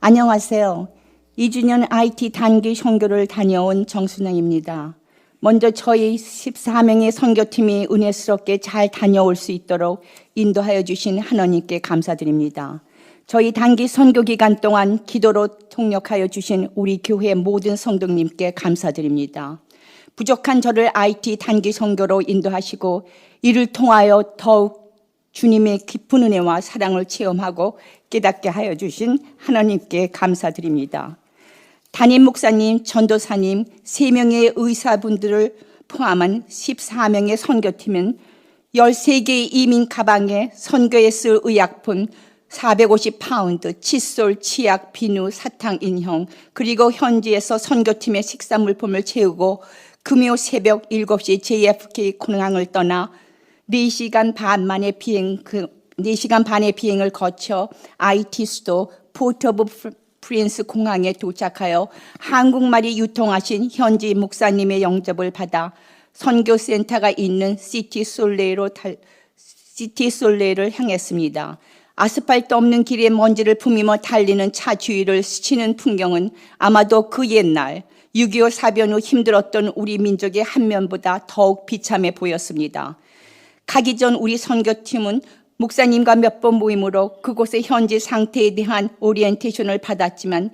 안녕하세요. 2주년 IT 단기 선교를 다녀온 정순영입니다. 먼저 저희 14명의 선교팀이 은혜스럽게 잘 다녀올 수 있도록 인도하여 주신 하나님께 감사드립니다. 저희 단기 선교 기간 동안 기도로 통역하여 주신 우리 교회 모든 성도님께 감사드립니다. 부족한 저를 IT 단기 선교로 인도하시고 이를 통하여 더욱 주님의 깊은 은혜와 사랑을 체험하고 깨닫게 하여 주신 하나님께 감사드립니다. 담임 목사님, 전도사님, 3명의 의사분들을 포함한 14명의 선교팀은 13개의 이민 가방에 선교에 쓸 의약품 450파운드, 칫솔, 치약, 비누, 사탕, 인형, 그리고 현지에서 선교팀의 식사 물품을 채우고 금요 새벽 7시 JFK 공항을 떠나 4시간 반의 비행을 거쳐 IT 수도 포트 오브 프린스 공항에 도착하여 한국말이 유통하신 현지 목사님의 영접을 받아 선교센터가 있는 시티 솔레이를 향했습니다. 아스팔트 없는 길에 먼지를 품이며 달리는 차 주위를 스치는 풍경은 아마도 그 옛날 6.25 사변 후 힘들었던 우리 민족의 한면보다 더욱 비참해 보였습니다. 가기 전 우리 선교팀은 목사님과 몇 번 모임으로 그곳의 현지 상태에 대한 오리엔테이션을 받았지만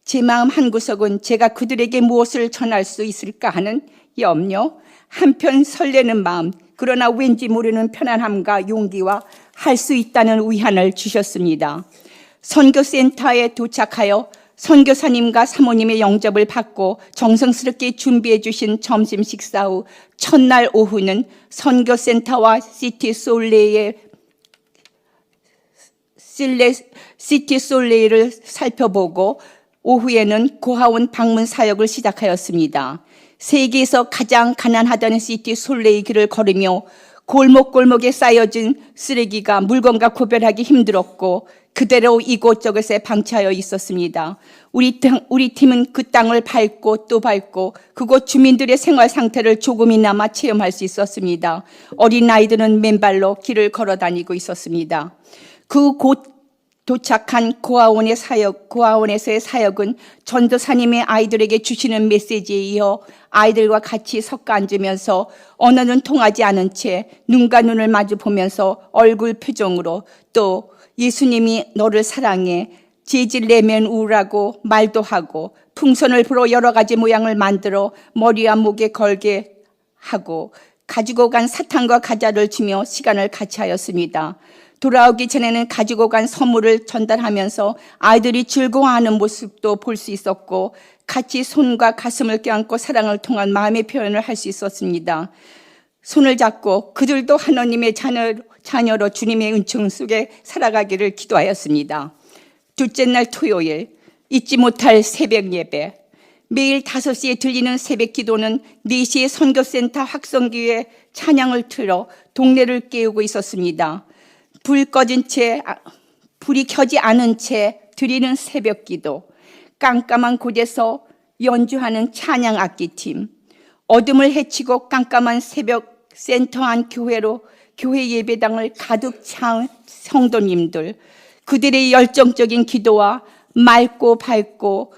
제 마음 한구석은 제가 그들에게 무엇을 전할 수 있을까 하는 염려, 한편 설레는 마음, 그러나 왠지 모르는 편안함과 용기와 할 수 있다는 위안을 주셨습니다. 선교센터에 도착하여 선교사님과 사모님의 영접을 받고 정성스럽게 준비해 주신 점심 식사 후 첫날 오후는 선교센터와 시티 솔레이를 살펴보고 오후에는 고아원 방문 사역을 시작하였습니다. 세계에서 가장 가난하다는 시티 솔레이 길을 걸으며 골목골목에 쌓여진 쓰레기가 물건과 구별하기 힘들었고 그대로 이곳저곳에 방치하여 있었습니다. 우리 팀은 그 땅을 밟고 또 밟고 그곳 주민들의 생활 상태를 조금이나마 체험할 수 있었습니다. 어린아이들은 맨발로 길을 걸어 다니고 있었습니다. 그곳 도착한 고아원에서의 사역은 전도사님의 아이들에게 주시는 메시지에 이어 아이들과 같이 섞어 앉으면서 언어는 통하지 않은 채 눈과 눈을 마주 보면서 얼굴 표정으로 또 예수님이 너를 사랑해, 재질 내면 우라고 말도 하고 풍선을 불어 여러 가지 모양을 만들어 머리와 목에 걸게 하고 가지고 간 사탕과 과자를 주며 시간을 같이 하였습니다. 돌아오기 전에는 가지고 간 선물을 전달하면서 아이들이 즐거워하는 모습도 볼 수 있었고 같이 손과 가슴을 껴안고 사랑을 통한 마음의 표현을 할 수 있었습니다. 손을 잡고 그들도 하나님의 자녀로 주님의 은총 속에 살아가기를 기도하였습니다. 둘째 날 토요일, 잊지 못할 새벽 예배. 매일 5시에 들리는 새벽 기도는 4시에 선교센터 확성기에 찬양을 틀어 동네를 깨우고 있었습니다. 불이 켜지 않은 채 드리는 새벽 기도, 깜깜한 곳에서 연주하는 찬양 악기팀, 어둠을 헤치고 깜깜한 새벽 센터 안 교회 예배당을 가득 채운 성도님들, 그들의 열정적인 기도와 맑고 밝고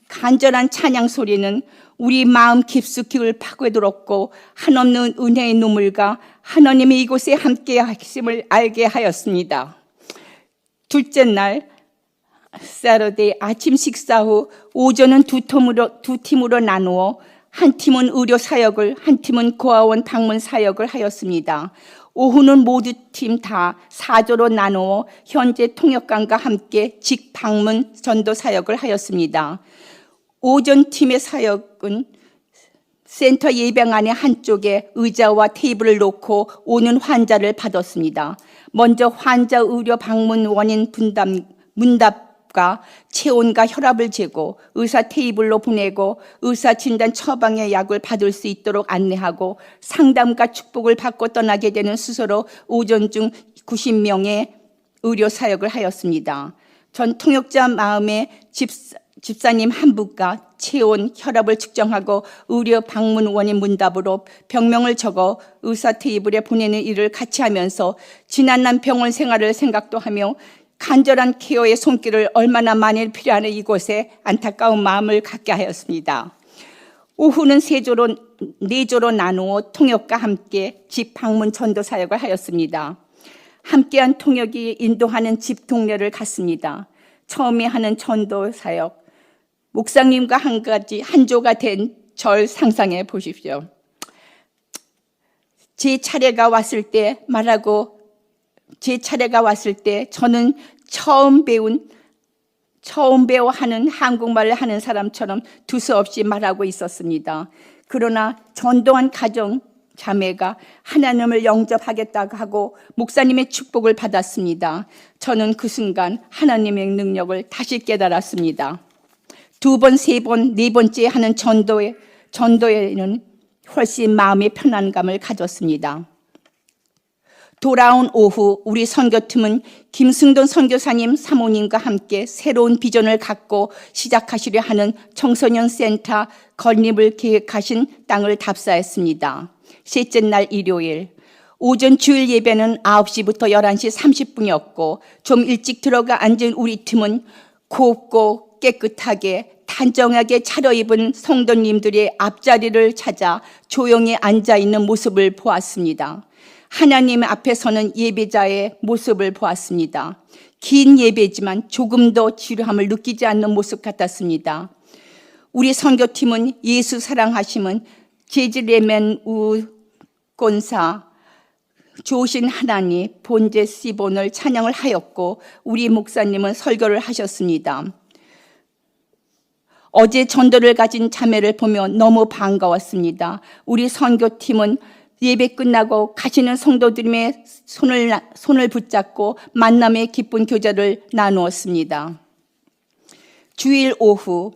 간절한 찬양 소리는 우리 마음 깊숙이 파고들었고 한없는 은혜의 눈물과 하나님이 이곳에 함께 하심을 알게 하였습니다. 둘째 날 사터데이 아침 식사 후 오전은 두 팀으로 나누어 한 팀은 의료 사역을, 한 팀은 고아원 방문 사역을 하였습니다. 오후는 모두 팀 다 4조로 나누어 현재 통역관과 함께 직방문 전도 사역을 하였습니다. 오전 팀의 사역은 센터 예배안의 한쪽에 의자와 테이블을 놓고 오는 환자를 받았습니다. 먼저 환자 의료 방문 원인 문답과 체온과 혈압을 재고 의사 테이블로 보내고 의사 진단 처방의 약을 받을 수 있도록 안내하고 상담과 축복을 받고 떠나게 되는 순서로 오전 중 90명의 의료 사역을 하였습니다. 전 통역자 마음에 집사님 한 분과 체온, 혈압을 측정하고 의료 방문 원인 문답으로 병명을 적어 의사 테이블에 보내는 일을 같이 하면서 지난날 병원 생활을 생각도 하며 간절한 케어의 손길을 얼마나 많이 필요하는 이곳에 안타까운 마음을 갖게 하였습니다. 오후는 네 조로 나누어 통역과 함께 집 방문 전도 사역을 하였습니다. 함께한 통역이 인도하는 집 동네를 갔습니다. 처음에 하는 전도 사역, 목사님과 한 조가 된 절 상상해 보십시오. 제 차례가 왔을 때 저는 처음 배워 하는 한국말을 하는 사람처럼 두서없이 말하고 있었습니다. 그러나 전도한 가정 자매가 하나님을 영접하겠다고 하고 목사님의 축복을 받았습니다. 저는 그 순간 하나님의 능력을 다시 깨달았습니다. 2번, 3번, 4번째 하는 전도에는 훨씬 마음의 편안감을 가졌습니다. 돌아온 오후 우리 선교팀은 김승돈 선교사님 사모님과 함께 새로운 비전을 갖고 시작하시려 하는 청소년 센터 건립을 계획하신 땅을 답사했습니다. 셋째 날 일요일 오전 주일 예배는 9시부터 11시 30분이었고 좀 일찍 들어가 앉은 우리 팀은 곱고 깨끗하게 단정하게 차려입은 성도님들의 앞자리를 찾아 조용히 앉아있는 모습을 보았습니다. 하나님 앞에서는 예배자의 모습을 보았습니다. 긴 예배지만 조금도 지루함을 느끼지 않는 모습 같았습니다. 우리 선교팀은 예수 사랑하심은 제즈레멘 우곤사 좋으신 하나님 본제 시본을 찬양을 하였고 우리 목사님은 설교를 하셨습니다. 어제 전도를 가진 자매를 보며 너무 반가웠습니다. 우리 선교팀은 예배 끝나고 가시는 성도들의 손을 붙잡고 만남의 기쁜 교제를 나누었습니다. 주일 오후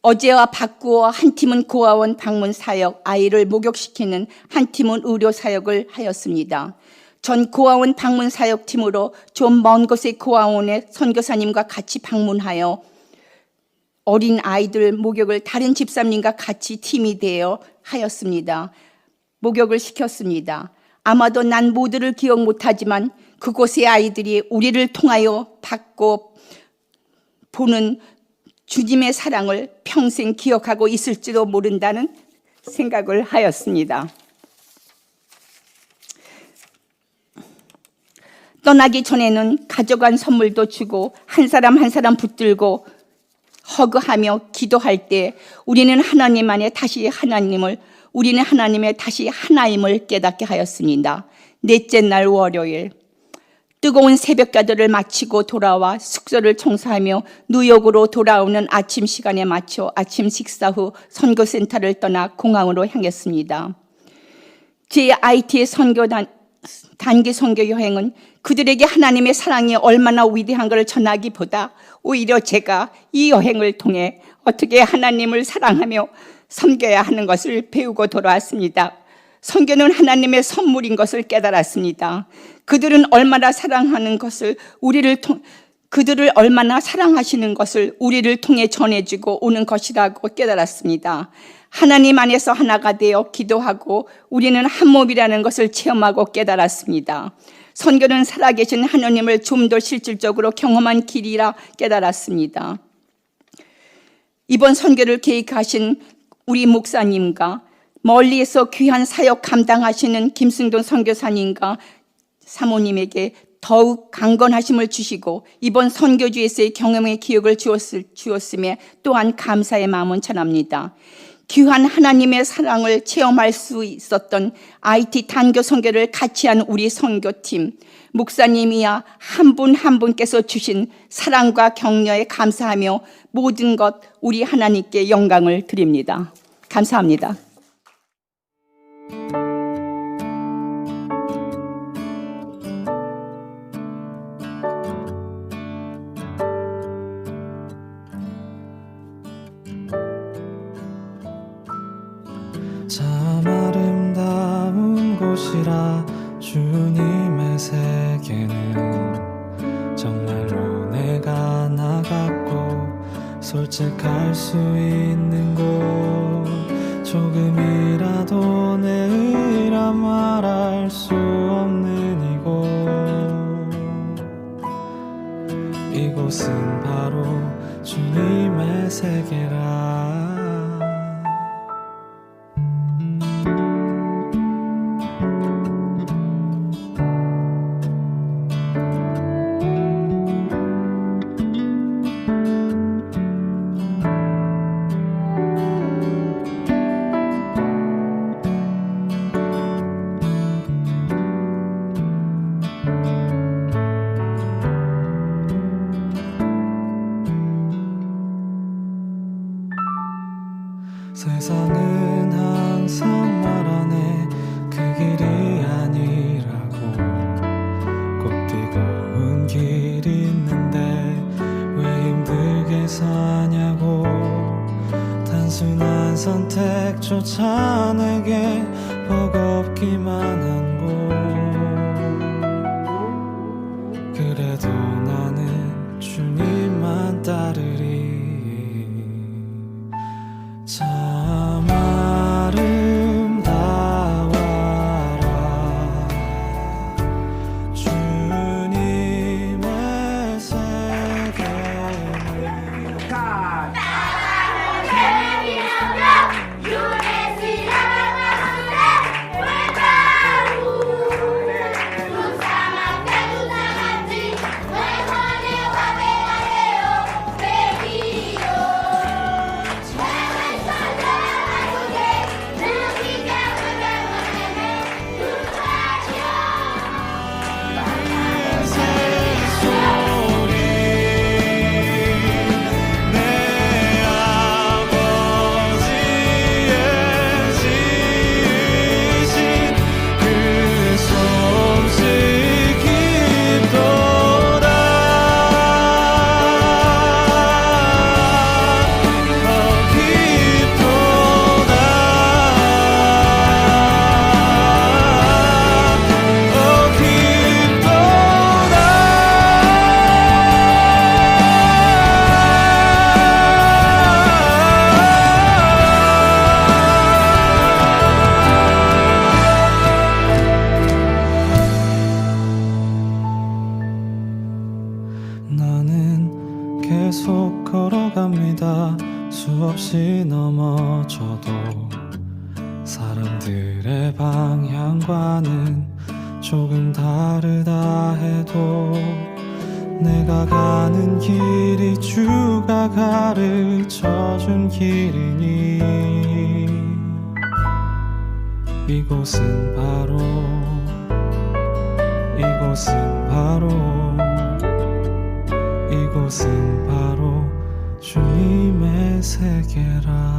어제와 바꾸어 한 팀은 고아원 방문 사역, 아이를 목욕시키는 한 팀은 의료 사역을 하였습니다. 전 고아원 방문 사역팀으로 좀 먼 곳의 고아원에 선교사님과 같이 방문하여 어린 아이들 목욕을 다른 집사님과 같이 팀이 되어 하였습니다. 목욕을 시켰습니다. 아마도 난 모두를 기억 못하지만 그곳의 아이들이 우리를 통하여 받고 보는 주님의 사랑을 평생 기억하고 있을지도 모른다는 생각을 하였습니다. 떠나기 전에는 가져간 선물도 주고 한 사람 한 사람 붙들고 허그하며 기도할 때 우리는 하나님의 다시 하나임을 깨닫게 하였습니다. 넷째 날 월요일 뜨거운 새벽가들을 마치고 돌아와 숙소를 청소하며 뉴욕으로 돌아오는 아침 시간에 맞춰 아침 식사 후 선교센터를 떠나 공항으로 향했습니다. 제 IT의 단기 선교 여행은 그들에게 하나님의 사랑이 얼마나 위대한 것을 전하기보다 오히려 제가 이 여행을 통해 어떻게 하나님을 사랑하며 섬겨야 하는 것을 배우고 돌아왔습니다. 선교는 하나님의 선물인 것을 깨달았습니다. 그들을 얼마나 사랑하시는 것을 우리를 통해 전해주고 오는 것이라고 깨달았습니다. 하나님 안에서 하나가 되어 기도하고 우리는 한 몸이라는 것을 체험하고 깨달았습니다. 선교는 살아계신 하나님을 좀 더 실질적으로 경험한 길이라 깨달았습니다. 이번 선교를 계획하신 우리 목사님과 멀리에서 귀한 사역 감당하시는 김승돈 선교사님과 사모님에게 더욱 강건하심을 주시고 이번 선교주에서의 경험의 기억을 주었음에 또한 감사의 마음은 전합니다. 귀한 하나님의 사랑을 체험할 수 있었던 IT 단교 선교를 같이 한 우리 선교팀 목사님이야 한 분 한 분께서 주신 사랑과 격려에 감사하며 모든 것 우리 하나님께 영광을 드립니다. 감사합니다. 참 아름다운 곳이라 주님의 세계는 정말로 내가 나갔고 솔직할 수 있는 곳 조금이라도 내 의라 말할 수 없는 이곳 이곳은 바로 주님의 세계라. 세상은 항상 말하네 그 길이 아니라고. 꼭 뜨거운 길이 있는데 왜 힘들게 사냐고. 단순한 선택조차 내게 버겁기만 한 곳. 그래도 나는 주님만 따르리. 참 아름다워라 주님의 세계는. 나는 계속 걸어갑니다. 수없이 넘어져도 사람들의 방향과는 조금 다르다 해도 내가 가는 길이 주가 가르쳐준 길이니. 이곳은 바로 이곳은 바로 주님의 세계라.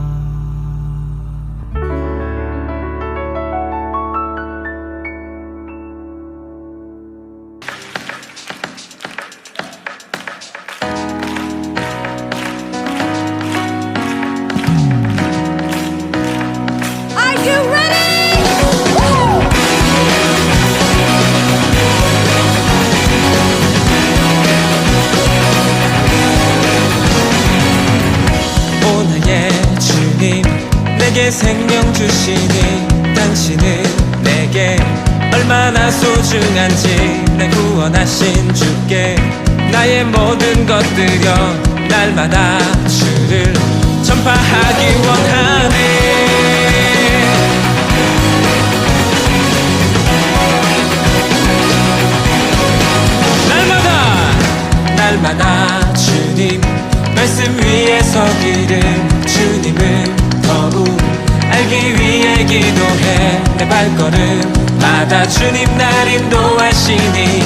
내게 생명 주시니 당신은 내게 얼마나 소중한지. 날 구원하신 주께 나의 모든 것 드려 날마다 주를 전파하기 원하네. 날마다 주님 말씀 위에 서기를 주님을 더욱 알기 위해 기도해. 내 발걸음마다 주님 날 인도하시니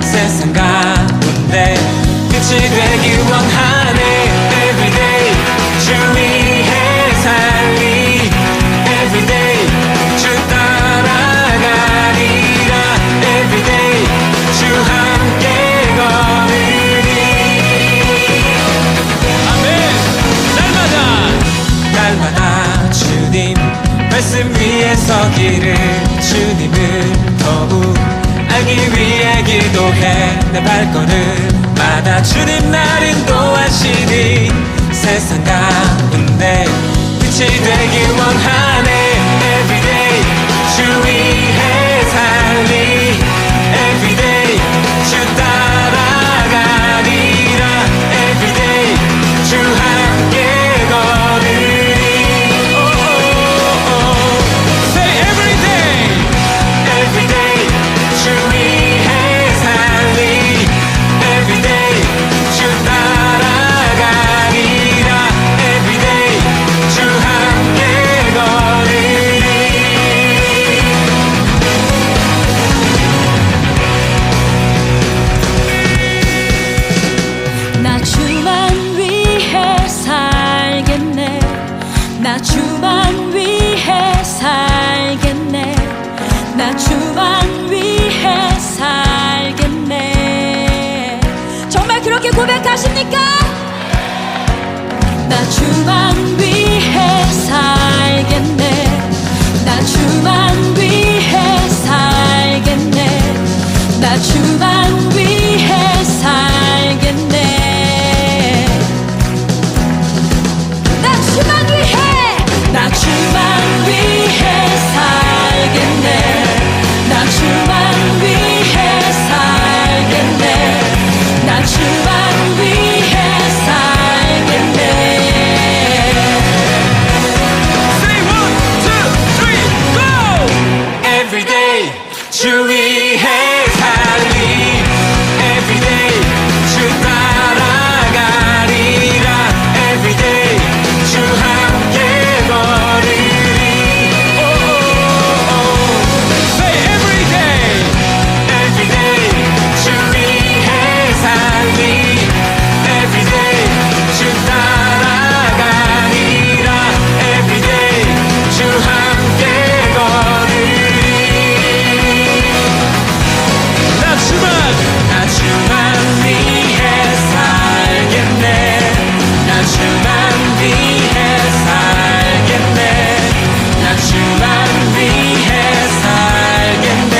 세상 가운데 빛이 되길 원하네. Everyday 주 위해 살리. Everyday 주 따라가리라. Everyday 주 함께 걸으리. 아멘. 날마다 주님 말씀 위에 서기를 주님을 더욱 알기 위해 기도해. 내 발걸음마다 주님 날 인도하시니 세상 가운데 빛이 되길 원하네. Everyday 주 위해 살리. Everyday 주 따라가리라. 나 주만 위해 살겠네. 정말 그렇게 고백하십니까? 나 주만 위해 살겠네. 나 주만 위해 살겠네. 나 주만 위해 살겠네. 나 주만 위해, 나 주만 위해 살겠네. 나 주만 위해 살겠네. 나 주만 위해 살겠네. Say 1, 2, 3, go! Every day 주 위해 살리 Every day 주 따라가리라 Every day 주 함께 걸으리 oh, oh, oh. Say every day 주 위해 살리 Every day 주 따라가리라 Every day 주 함께 걸으리 나 주만 위해 살겠네. 나 주만 위해 살겠네. 나 주만 위해 살겠네.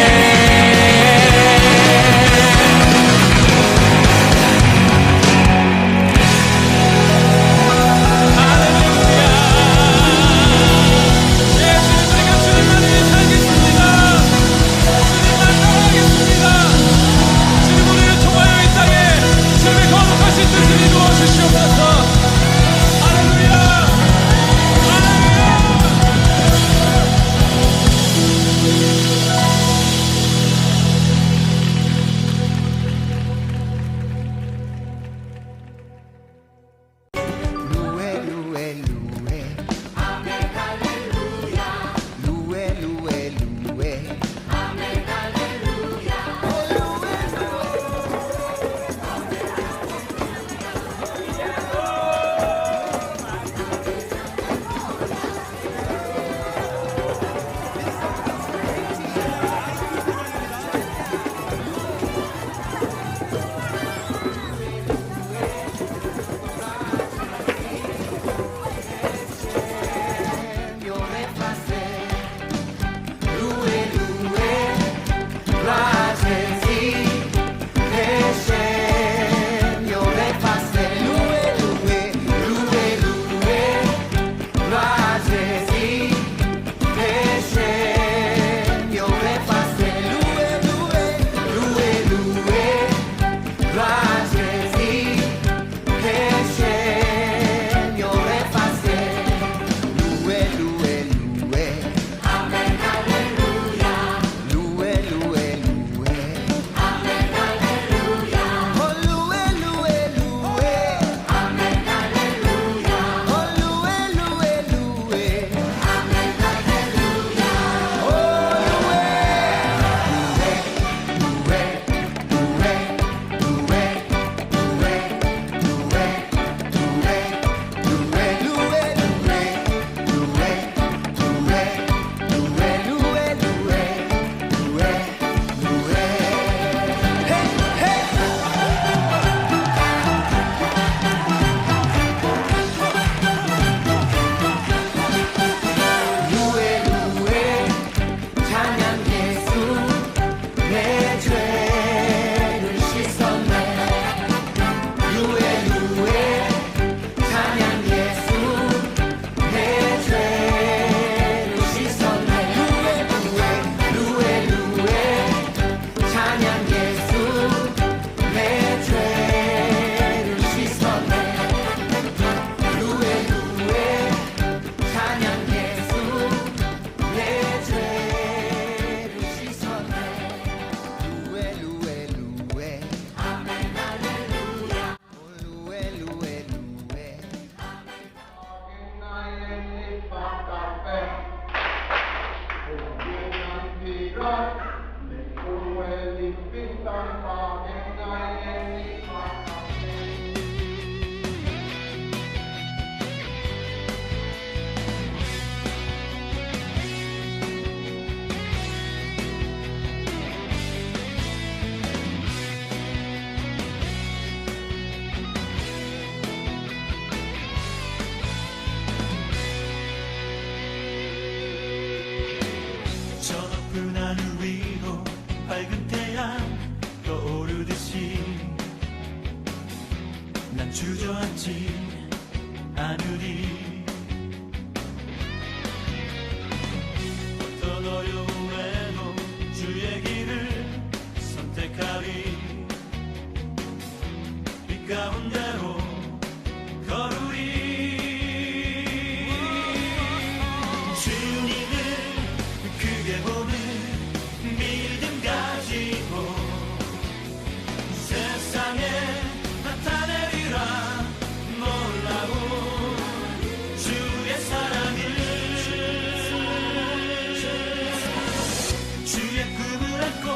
크게 보는 믿음 가지고 세상에 나타내리라 놀라운 주의 사랑을 주의 꿈을 안고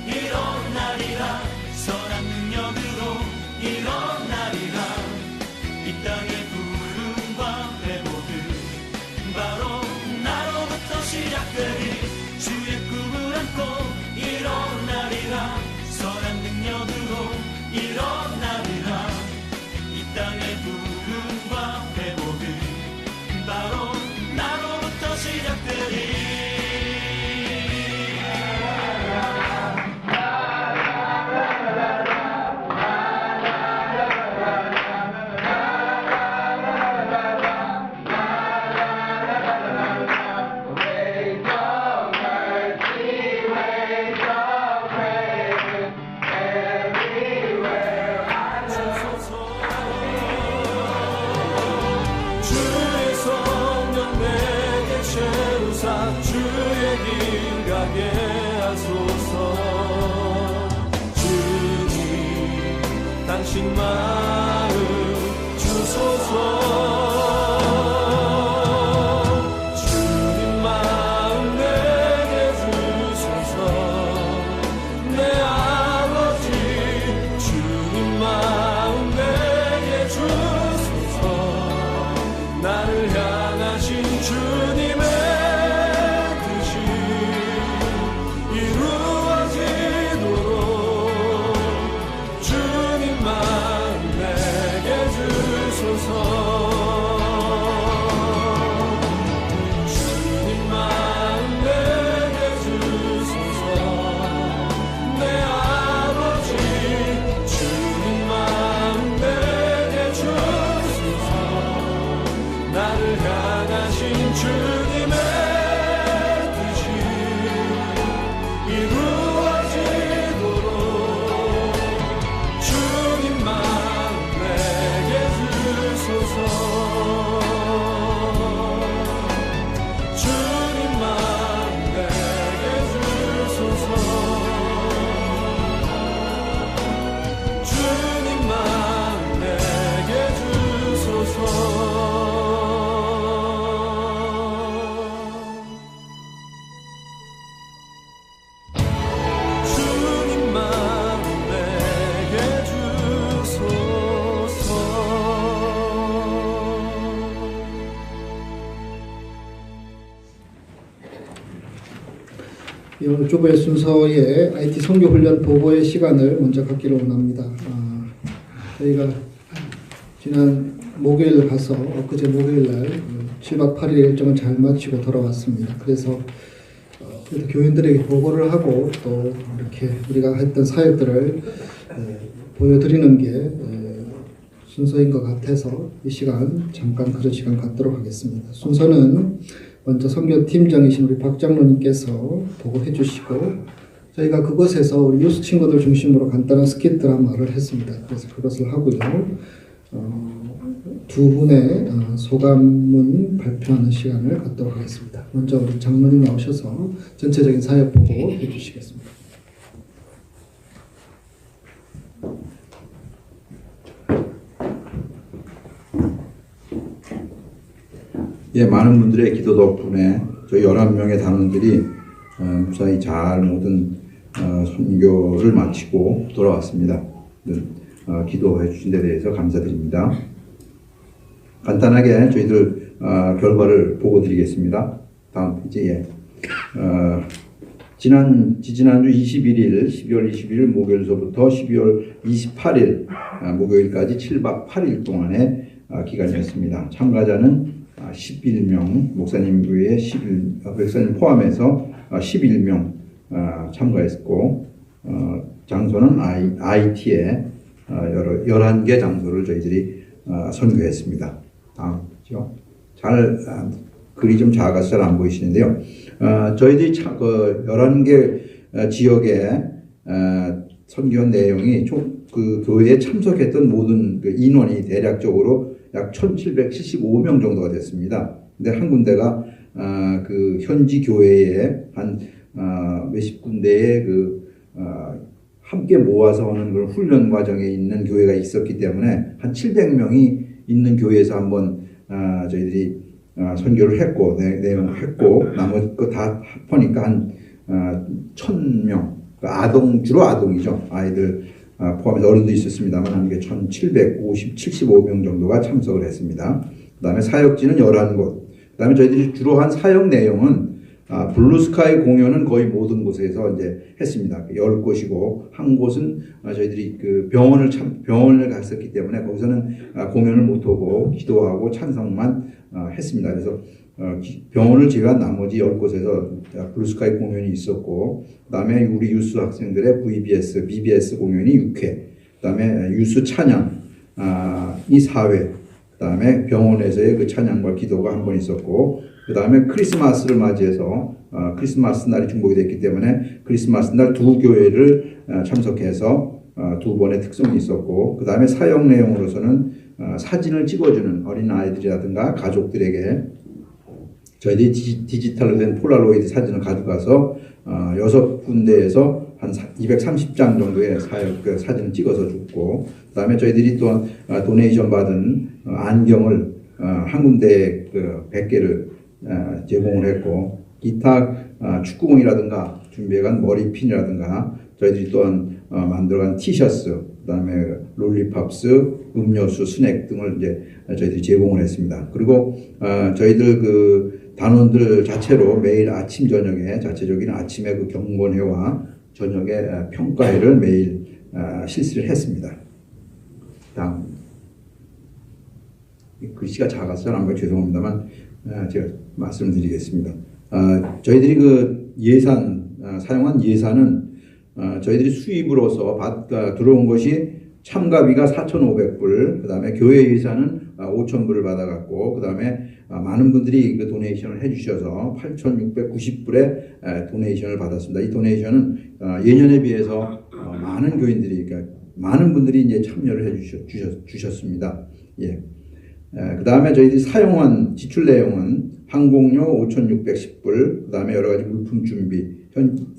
일어나리라 선한 능력으로 일어나리라 이 땅의 부흥과 회복은 바로 나로부터 시작되리 주의 꿈을 안고 일어나리라 선한 능력으로 일어나리라 이 땅의 부흥과 회복은 바로 나로부터 시작되리 주의 성령 내게 채우사 주의 길 가게 하소서 주님 당신 마음 주소서 주님 마음 내게 주소서 내 아버지 주님 마음 내게 주소서 나를 향하신 주님의 뜻이 이루어지도록 주님 마음 내게 주소서 주님 마음 내게 주소서 내 아버지 주님 마음 내게 주소서 나를 향하신 주님의 뜻이 이루어지도록 주님 마음 내게 주소서 주님 마음 내게 주소서 주님 마음 내게 주소서 주님 마음 내게 주소서 오늘 주보의 순서에 IT 선교 훈련 보고의 시간을 먼저 갖기를 원합니다. 저희가 지난 목요일 가서 엊그제 목요일 날 7박 8일 일정을 잘 마치고 돌아왔습니다. 그래서 교인들에게 보고를 하고 또 이렇게 우리가 했던 사역들을 보여드리는 게 순서인 것 같아서 이 시간 잠깐 그런 시간 갖도록 하겠습니다. 순서는 먼저 선교팀장이신 우리 박 장로님께서 보고해 주시고 저희가 그곳에서 우리 유스 친구들 중심으로 간단한 스킷 드라마를 했습니다. 그래서 그것을 하고요. 두 분의 소감문 발표하는 시간을 갖도록 하겠습니다. 먼저 우리 장로님 나오셔서 전체적인 사역 보고해 주시겠습니다. 예, 많은 분들의 기도 덕분에 저희 11명의 단원들이 무사히 잘 모든 선교를 마치고 돌아왔습니다. 기도해 주신 데 대해서 감사드립니다. 간단하게 저희들 결과를 보고 드리겠습니다. 다음 페이지에 지난주 21일 12월 21일 목요일서부터 12월 28일 목요일까지 7박 8일 동안의 기간이었습니다. 참가자는 11명, 목사님 외에 목사님 포함해서 11명 참가했고 장소는 IT에 11개 장소를 저희들이 선교했습니다. 다음이죠. 글이 좀 작아서 잘 안 보이시는데요. 저희들이 11개 지역에 선교한 내용이 그 교회에 참석했던 모든 그 인원이 대략적으로 약 1,775명 정도가 됐습니다. 근데 한 군데가 그 현지 교회에 한 몇십 군데의 함께 모아서 하는 그런 훈련 과정에 있는 교회가 있었기 때문에 한 700명이 있는 교회에서 한번 저희들이 선교를 했고 내용을 했고 나머지 거 다 합하니까 한 1000명 주로 아동이죠. 아이들 포함해서 어른도 있었습니다만 한 게 1775명 정도가 참석을 했습니다. 그 다음에 사역지는 11곳. 그 다음에 저희들이 주로 한 사역 내용은 블루스카이 공연은 거의 모든 곳에서 이제 했습니다. 10곳이고 한 곳은 저희들이 그 병원을 갔었기 때문에 거기서는 공연을 못하고 기도하고 찬성만 했습니다. 그래서 병원을 제외한 나머지 10곳에서 블루스카이 공연이 있었고, 그 다음에 우리 유스 학생들의 VBS, BBS 공연이 6회, 그 다음에 유스 찬양이 4회, 그 다음에 병원에서의 그 찬양과 기도가 한 번 있었고, 그 다음에 크리스마스를 맞이해서 크리스마스 날이 중복이 됐기 때문에 크리스마스 날 두 교회를 참석해서 두 번의 특성이 있었고, 그 다음에 사역 내용으로서는 사진을 찍어주는 어린 아이들이라든가 가족들에게 저희들이 디지털로 된 폴라로이드 사진을 가져가서 6군데에서 한 230장 정도의 사진을 찍어서 줬고, 그 다음에 저희들이 또한 도네이션 받은 안경을 한 군데에 100개를 제공을 했고, 기타 축구공이라든가 준비해간 머리핀이라든가 저희들이 또한 만들어간 티셔츠, 그 다음에 롤리팝스, 음료수, 스낵 등을 이제 저희들이 제공을 했습니다. 그리고 저희들 그 단원들 자체로 매일 아침 저녁에 자체적인 아침에 그 경건회와 저녁에 평가회를 매일 실시를 했습니다. 다음 글씨가 작아서 잘 안 보여 죄송합니다만 제가 말씀드리겠습니다. 저희들이 그 사용한 예산은 저희들이 수입으로서 들어온 것이 참가비가 4,500불, 그 다음에 교회 예산은 5,000불을 받아갔고, 그 다음에 많은 분들이 그 도네이션을 해주셔서 8,690불의 도네이션을 받았습니다. 이 도네이션은 예년에 비해서 많은 교인들이, 그러니까 많은 분들이 이제 참여를 해주셨습니다. 예. 그 다음에 저희들이 사용한 지출 내용은 항공료 5,610불, 그 다음에 여러 가지 물품 준비,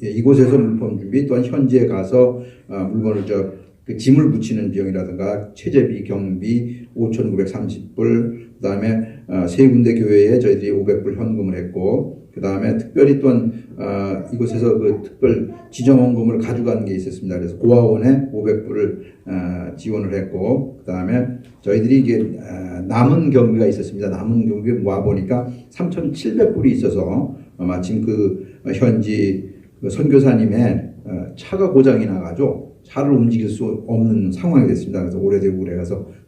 이곳에서 물품 준비, 또한 현지에 가서 물건을 그 짐을 붙이는 비용이라든가 체재비, 경비 5,930불, 그 다음에 세 군데 교회에 저희들이 500불 현금을 했고, 그 다음에 특별히 또한 이곳에서 그 특별 지정원금을 가져간 게 있었습니다. 그래서 고아원에 500불을 지원을 했고, 그 다음에 저희들이 이게 남은 경비가 있었습니다. 남은 경비 모아 보니까 3,700불이 있어서 마침 그 현지 그 선교사님의 차가 고장이 나가지고 차를 움직일 수 없는 상황이 됐습니다. 그래서 오래되고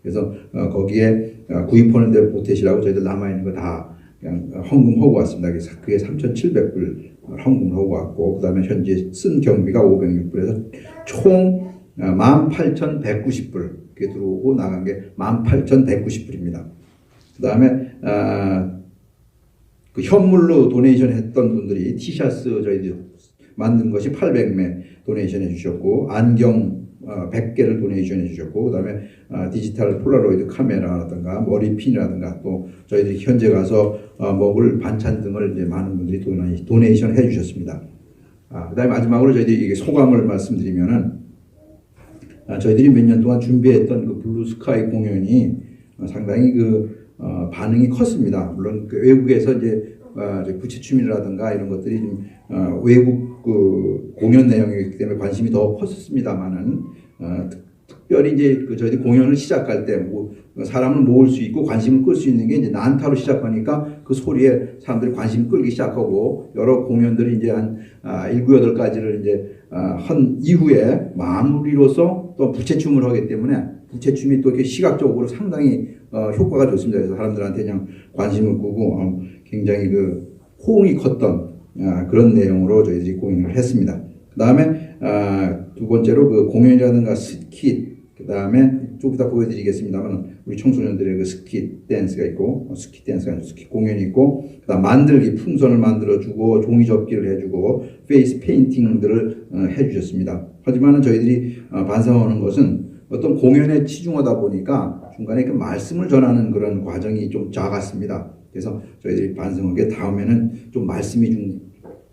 그래서 거기에 구입하는데 보태시라고 저희들 남아있는 거 다 그냥 헌금하고 왔습니다. 그래서 그게 3,700불 헌금하고 왔고, 그 다음에 현재 쓴 경비가 506불에서 총 18,190불 그게 들어오고 나간 게 18,190불입니다. 그 다음에 그 현물로 도네이션 했던 분들이 티셔츠 저희들이 만든 것이 800매 도네이션 해주셨고, 안경 100개를 도네이션 해주셨고, 그 다음에 디지털 폴라로이드 카메라라든가 머리핀이라든가 또 저희들이 현재 가서 먹을 반찬 등을 이제 많은 분들이 도네이션 해주셨습니다. 그 다음에 마지막으로 저희들이 이게 소감을 말씀드리면은 저희들이 몇 년 동안 준비했던 그 블루스카이 공연이 상당히 그 반응이 컸습니다. 물론 그 외국에서 이제 부채춤이라든가 이런 것들이 좀 외국 그 공연 내용이기 때문에 관심이 더 컸었습니다만은 특별히 이제 그 저희들이 공연을 시작할 때 사람을 모을 수 있고 관심을 끌 수 있는 게 이제 난타로 시작하니까 그 소리에 사람들이 관심을 끌기 시작하고, 여러 공연들이 이제 한 7, 8가지를 이제 한 이후에 마무리로서 또 부채춤을 하기 때문에 부채춤이 또 이렇게 시각적으로 상당히 효과가 좋습니다. 그래서 사람들한테 그냥 관심을 끄고 굉장히 그 호응이 컸던 그런 내용으로 저희들이 공연을 했습니다. 그 다음에 두 번째로 그 공연이라든가 스킷, 그 다음에 좀 이따 보여드리겠습니다만 우리 청소년들의 그 스킷 댄스가 있고, 스킷 댄스가 아니고 스킷 공연이 있고, 그 다음 만들기, 풍선을 만들어주고 종이 접기를 해주고 페이스 페인팅들을 해주셨습니다. 하지만 저희들이 반성하는 것은 어떤 공연에 치중하다 보니까 중간에 그 말씀을 전하는 그런 과정이 좀 작았습니다. 그래서 저희들이 반성하게 다음에는 좀 말씀이 좀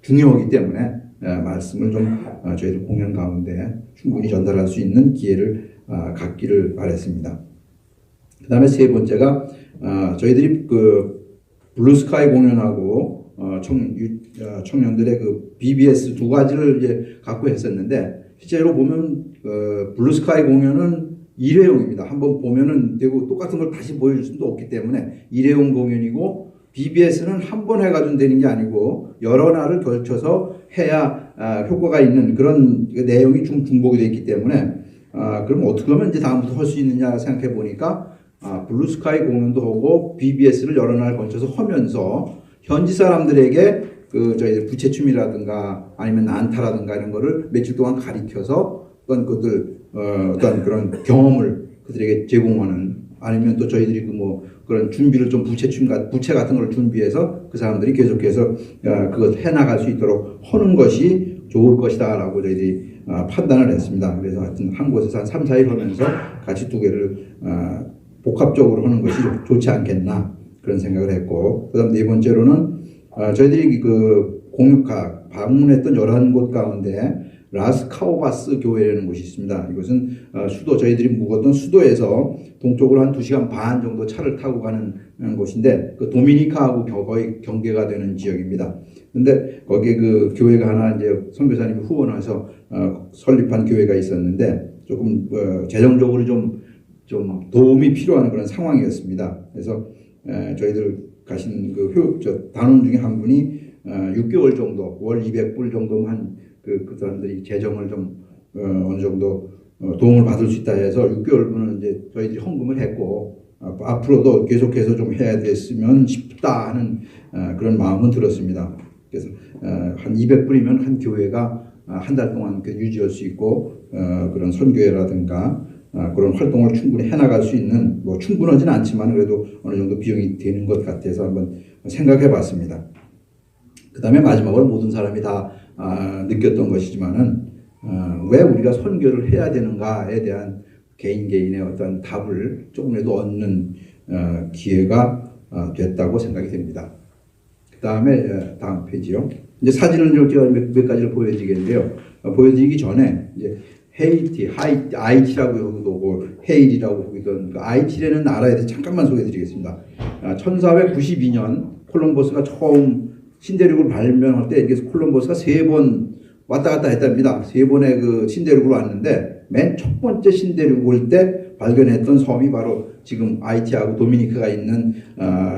중요하기 때문에 말씀을 좀 저희들 공연 가운데 충분히 전달할 수 있는 기회를 갖기를 바랬습니다. 그 다음에 세 번째가 저희들이 그 블루스카이 공연하고 청년들의 그 BBS 두 가지를 이제 갖고 했었는데 실제로 보면 블루스카이 공연은 일회용입니다. 한번 보면은 되고 똑같은 걸 다시 보여줄 수도 없기 때문에 일회용 공연이고 BBS는 한 번 해가지고 되는 게 아니고 여러 날을 걸쳐서 해야 효과가 있는 그런 내용이 중복이 되어 있기 때문에 그럼 어떻게 하면 이제 다음부터 할 수 있느냐 생각해 보니까 블루스카이 공연도 하고 BBS를 여러 날 걸쳐서 하면서 현지 사람들에게 그 저희 부채춤이라든가 아니면 난타라든가 이런 거를 며칠 동안 가리켜서 어떤 그런 경험을 그들에게 제공하는 아니면 또 저희들이 그 뭐 그런 준비를 좀 부채 같은 걸 준비해서 그 사람들이 계속해서 그것 해나갈 수 있도록 하는 것이 좋을 것이다라고 저희들이 판단을 했습니다. 그래서 하여튼 한 곳에서 한 3, 4일 하면서 같이 두 개를 복합적으로 하는 것이 좋지 않겠나 그런 생각을 했고 그다음 네 번째로는 저희들이 그 공육학 방문했던 11곳 가운데 라스카오바스 교회라는 곳이 있습니다. 이것은 수도 저희들이 묵었던 수도에서 동쪽으로 한 2시간 반 정도 차를 타고 가는 곳인데 그 도미니카하고 거의 경계가 되는 지역입니다. 근데 거기에 그 교회가 하나 이제 선교사님이 후원해서 설립한 교회가 있었는데 조금 재정적으로 좀 도움이 필요한 그런 상황이었습니다. 그래서 저희들 가신 그 단원 중에 한 분이 6개월 정도 월 200불 정도만 그 사람들이 재정을 좀 어느 정도 도움을 받을 수 있다 해서 6개월분은 이제 저희들이 헌금을 했고 앞으로도 계속해서 좀 해야 됐으면 싶다 하는 그런 마음은 들었습니다. 그래서 한 200불이면 한 교회가 한 달 동안 유지할 수 있고 그런 선교회라든가 그런 활동을 충분히 해나갈 수 있는 뭐 충분하지는 않지만 그래도 어느 정도 비용이 되는 것 같아서 한번 생각해 봤습니다. 그 다음에 마지막으로 모든 사람이 다 느꼈던 것이지만은 왜 우리가 선교를 해야 되는가에 대한 개인의 어떤 답을 조금이라도 얻는 기회가 됐다고 생각이 됩니다. 그 다음에 다음 페이지요. 이제 사진을 제가 몇 가지를 보여드리겠는데요. 보여드리기 전에 이제 헤이티, 아이티라고 여기도 오고 헤일이라고 보이던 그 아이티라는 나라에 대해서 잠깐만 소개해드리겠습니다. 1492년 콜럼버스가 처음 신대륙을 발명할 때 이게 콜럼버스가 3번 왔다 갔다 했답니다. 3번의 그 신대륙으로 왔는데 맨 첫 번째 신대륙 올 때 발견했던 섬이 바로 지금 아이티하고 도미니카가 있는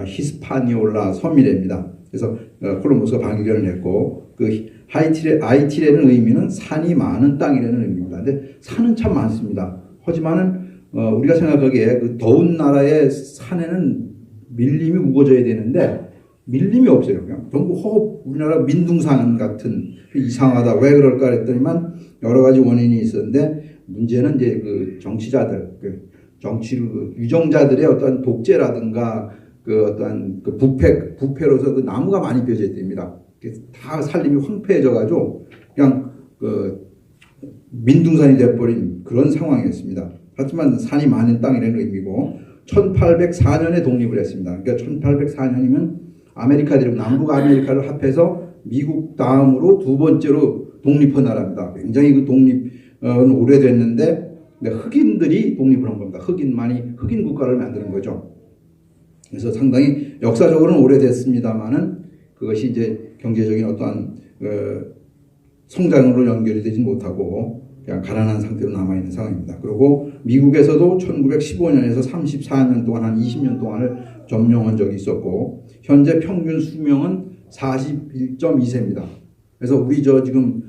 히스파니올라 섬이랍니다. 그래서 콜럼버스가 발견을 했고 그 아이티라는 의미는 산이 많은 땅이라는 의미입니다. 근데 산은 참 많습니다. 하지만은 우리가 생각하기에 그 더운 나라의 산에는 밀림이 우거져야 되는데 밀림이 없어요. 그냥 전부 우리나라 민둥산 같은 이상하다. 왜 그럴까 했더니만 여러 가지 원인이 있었는데 문제는 이제 그 정치자들, 유정자들의 어떤 독재라든가 그 어떤 그 부패로서 그 나무가 많이 펴져 있답니다. 다 살림이 황폐해져가지고 그냥 그 민둥산이 돼버린 그런 상황이었습니다. 하지만 산이 많은 땅이라는 의미고 1804년에 독립을 했습니다. 그러니까 1804년이면 아메리카 대륙 남북 아메리카를 합해서 미국 다음으로 두 번째로 독립한 나라입니다. 굉장히 그 독립은 오래됐는데 흑인들이 독립을 한 겁니다. 흑인 국가를 만드는 거죠. 그래서 상당히 역사적으로는 오래됐습니다만은 그것이 이제 경제적인 어떠한 성장으로 연결이 되지 못하고 그냥 가난한 상태로 남아있는 상황입니다. 그리고 미국에서도 1915년에서 34년 동안 한 20년 동안을 점령한 적이 있었고 현재 평균 수명은 41.2세입니다. 그래서 우리 지금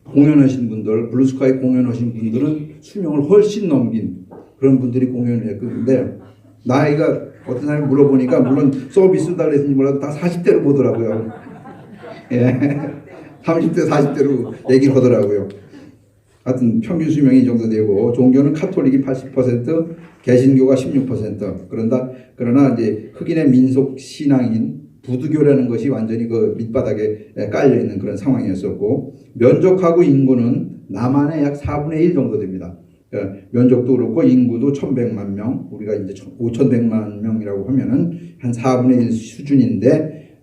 공연하신 분들, 블루스카이 공연하신 분들은 수명을 훨씬 넘긴 그런 분들이 공연을 했는데 나이가 어떤 사람이 물어보니까 물론 서비스 달랬는지 몰라도 다 40대로 보더라고요. 예. 30대, 40대로 얘기를 하더라고요. 하여튼 평균 수명이 이 정도 되고 종교는 카톨릭이 80%, 개신교가 16%. 그러나 이제 흑인의 민속 신앙인 부두교라는 것이 완전히 그 밑바닥에 깔려 있는 그런 상황이었었고 면적하고 인구는 남한의 약 4분의 1 정도 됩니다. 그러니까 면적도 그렇고 인구도 1,100만 명, 우리가 이제 5,100만 명이라고 하면은 한 4분의 1 수준인데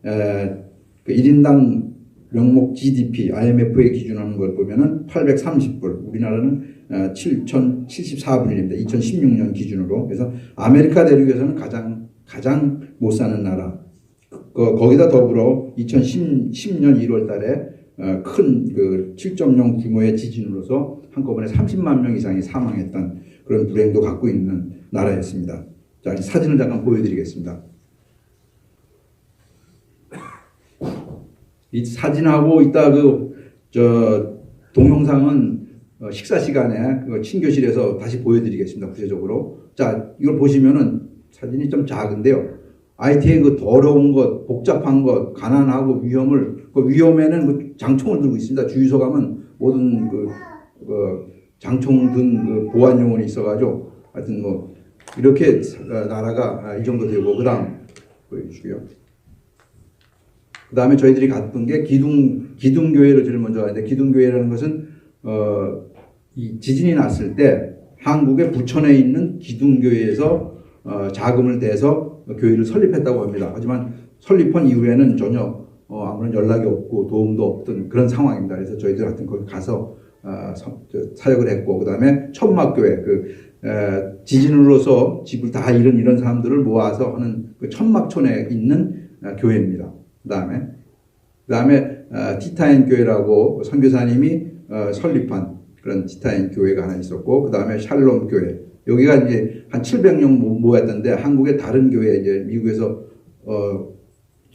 그 1인당 명목 GDP IMF의 기준하는 걸 보면은 830불, 우리나라는 7,074불입니다. 2016년 기준으로. 그래서 아메리카 대륙에서는 가장 못 사는 나라. 거기다 더불어 2010년 1월 달에 큰 그 7.0 규모의 지진으로서 한꺼번에 30만 명 이상이 사망했던 그런 불행도 갖고 있는 나라였습니다. 자, 사진을 잠깐 보여드리겠습니다. 이 사진하고 이따 동영상은 식사 시간에 그 친교실에서 다시 보여드리겠습니다. 구체적으로. 자, 이걸 보시면은 사진이 좀 작은데요. IT의 그 더러운 것, 복잡한 것, 가난하고 그 위험에는 그 장총을 들고 있습니다. 주유소 가면 모든 그 장총 든 그 보안 요원이 있어가지고 하여튼 뭐 이렇게 나라가 이 정도 되고, 그다음 보여주시고요. 그다음에 저희들이 갔던 게 기둥교회를 제일 먼저 갔는데, 기둥교회라는 것은 이 지진이 났을 때 한국의 부천에 있는 기둥교회에서 자금을 대서 교회를 설립했다고 합니다. 하지만 설립한 이후에는 전혀 아무런 연락이 없고 도움도 없던 그런 상황입니다. 그래서 저희들 하여튼 거기 가서 사역을 했고, 그 다음에 천막교회, 지진으로서 집을 다 잃은 이런 사람들을 모아서 하는 그 천막촌에 있는 교회입니다. 그 다음에 티타임 교회라고 선교사님이 설립한 그런 티타임 교회가 하나 있었고, 그 다음에 샬롬 교회. 여기가 이제 한 700명 모였던데, 한국의 다른 교회, 이제 미국에서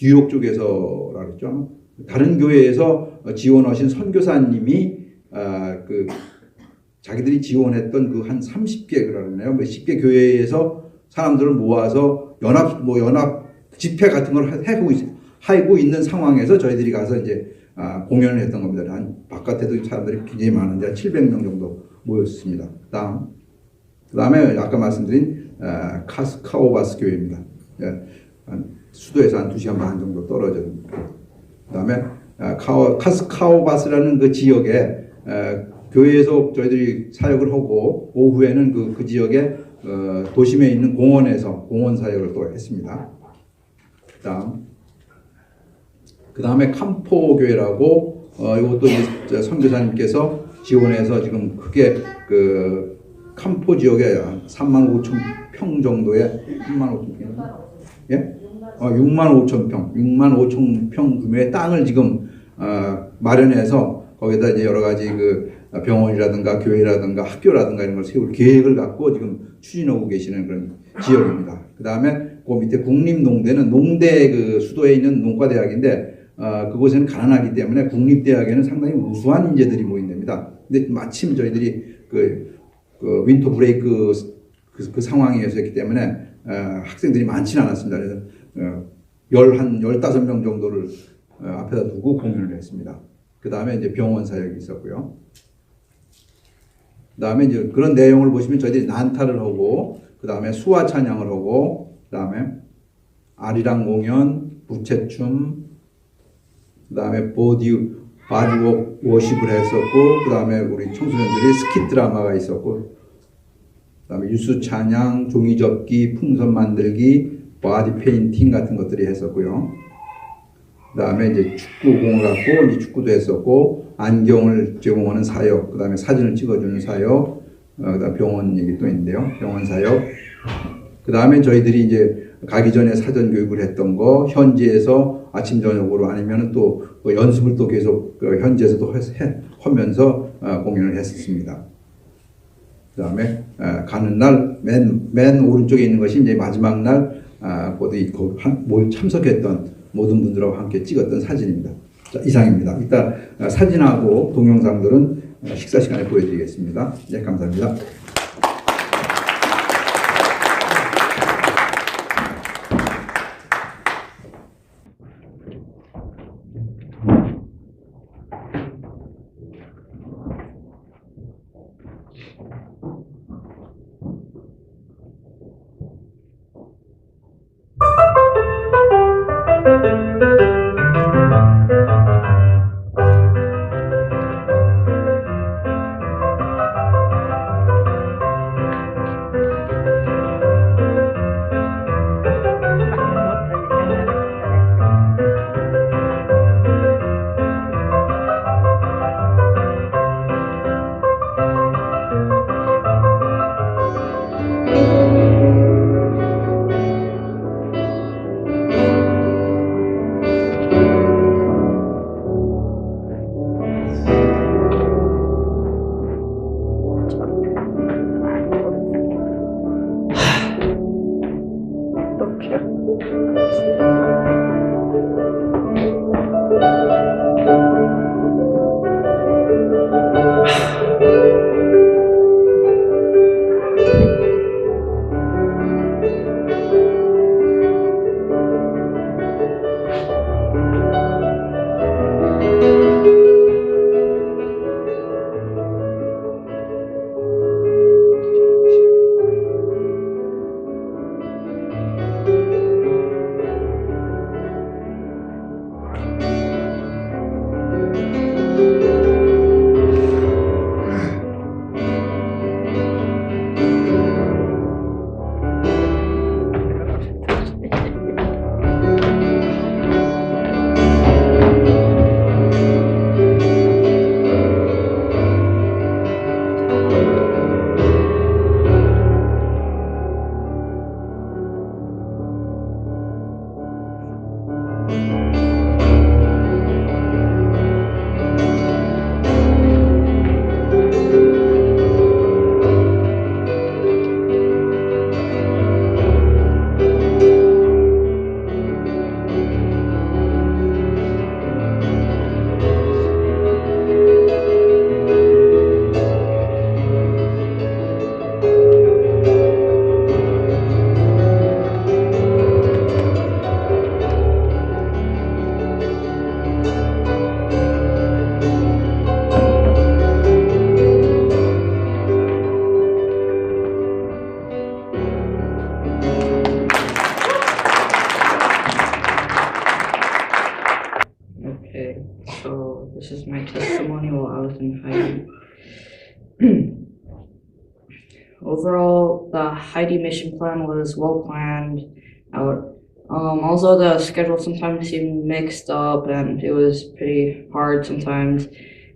뉴욕 쪽에서라 그랬죠. 다른 교회에서 지원하신 선교사님이 자기들이 지원했던 그 한 30개 그러네요. 몇십 개 교회에서 사람들을 모아서 연합 집회 같은 걸 하고 있는 상황에서 저희들이 가서 이제 공연을 했던 겁니다. 한 바깥에도 사람들이 굉장히 많은데 700명 정도 모였습니다. 그 다음에 아까 말씀드린 카스카오바스 교회입니다. 수도에서 한 2시간 반 정도 떨어진. 그 다음에 카스카오바스라는 그 지역에 교회에서 저희들이 사역을 하고, 오후에는 그 지역에 도심에 있는 공원에서 공원 사역을 또 했습니다. 그 다음에 캄포 교회라고 이것도 이제 선교사님께서 지원해서 지금 크게 그 캄포 지역에 3만 5천 평 정도의 3만 5천 평, 예? 6만 5천 평 규모의 땅을 지금 마련해서 거기다 이제 여러 가지 그 병원이라든가 교회라든가 학교라든가 이런 걸 세울 계획을 갖고 지금 추진하고 계시는 그런 지역입니다. 그 다음에 그 밑에 국립농대는 농대 그 수도에 있는 농과대학인데, 그곳에는 가난하기 때문에 국립대학에는 상당히 우수한 인재들이 모인답니다. 근데 마침 저희들이 그 윈터 브레이크 그 상황이었기 때문에 학생들이 많지는 않았습니다. 그래서 15명 정도를 앞에다 두고 공연을 했습니다. 그 다음에 이제 병원 사역이 있었고요. 그 다음에 이제 그런 내용을 보시면 저희들이 난타를 하고, 그 다음에 수화 찬양을 하고, 그 다음에 아리랑 공연, 부채춤, 그 다음에 바디 워십을 했었고, 그 다음에 우리 청소년들이 스킷 드라마가 있었고, 그 다음에 유수 찬양, 종이 접기, 풍선 만들기, 바디 페인팅 같은 것들이 했었고요. 그 다음에 이제 축구공을 갖고 이제 축구도 했었고, 안경을 제공하는 사역, 그 다음에 사진을 찍어주는 사역, 그 다음 병원 얘기 또 있는데요. 병원 사역. 그 다음에 저희들이 이제 가기 전에 사전 교육을 했던 거, 현지에서 아침 저녁으로 아니면 또 연습을 또 계속 현지에서도 하면서 공연을 했었습니다. 그 다음에 가는 날 맨 오른쪽에 있는 것이 이제 마지막 날 참석했던 모든 분들하고 함께 찍었던 사진입니다. 자, 이상입니다. 이따 사진하고 동영상들은 식사 시간에 보여드리겠습니다. 네, 감사합니다. testimony while I was in Haiti. Overall, the Haiti mission plan was well planned out. Also, the schedule sometimes seemed mixed up and it was pretty hard sometimes.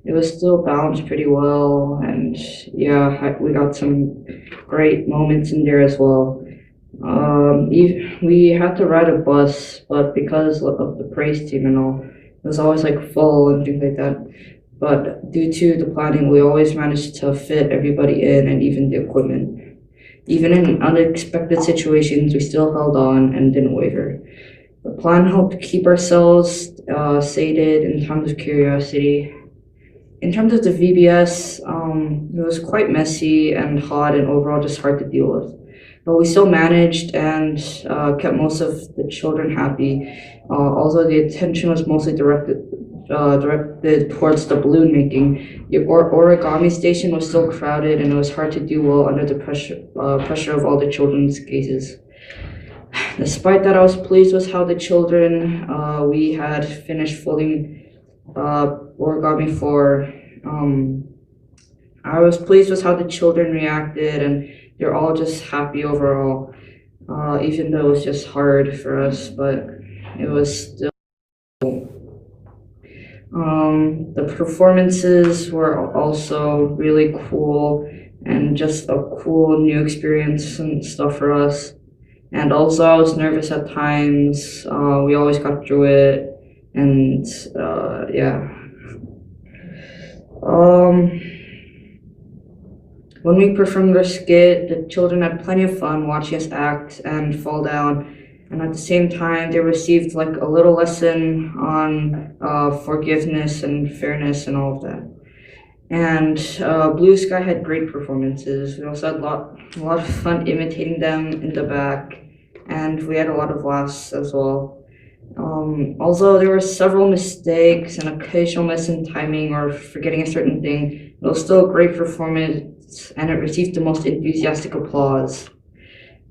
It was still balanced pretty well, and yeah, we got some great moments in there as well. We had to ride a bus, but because of the praise team and all, it was always like full and things like that. But due to the planning, we always managed to fit everybody in and even the equipment. Even in unexpected situations, we still held on and didn't waver. The plan helped keep ourselves sated in times of curiosity. In terms of the VBS, it was quite messy and hot and overall just hard to deal with. But we still managed and kept most of the children happy. Although the attention was mostly directed towards the balloon making, the origami station was still crowded and it was hard to do well under the pressure of all the children's gazes. Despite that, I was pleased with how the children we had finished folding origami for. I was pleased with how the children reacted, and they're all just happy overall. Even though it was just hard for us, but it was still. The performances were also really cool and just a cool new experience and stuff for us. And also, I was nervous at times. We always got through it, and yeah. When we performed our skit, the children had plenty of fun watching us act and fall down. And at the same time, they received like a little lesson on forgiveness and fairness and all of that. And Blue Sky had great performances. We also had a lot of fun imitating them in the back, and we had a lot of laughs as well. Although there were several mistakes and occasional miss in timing or forgetting a certain thing, it was still a great performance, and it received the most enthusiastic applause.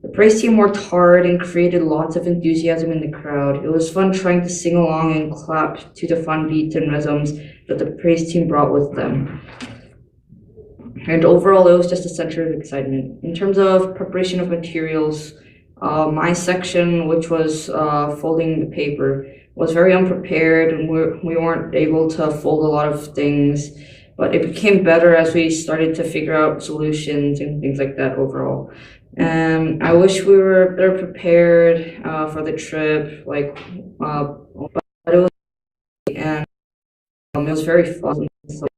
The praise team worked hard and created lots of enthusiasm in the crowd. It was fun trying to sing along and clap to the fun beats and rhythms that the praise team brought with them. And overall, it was just a center of excitement. In terms of preparation of materials, my section, which was folding the paper, was very unprepared, and we weren't able to fold a lot of things, but it became better as we started to figure out solutions and things like that overall. And I wish we were better prepared for the trip, but it was very fun.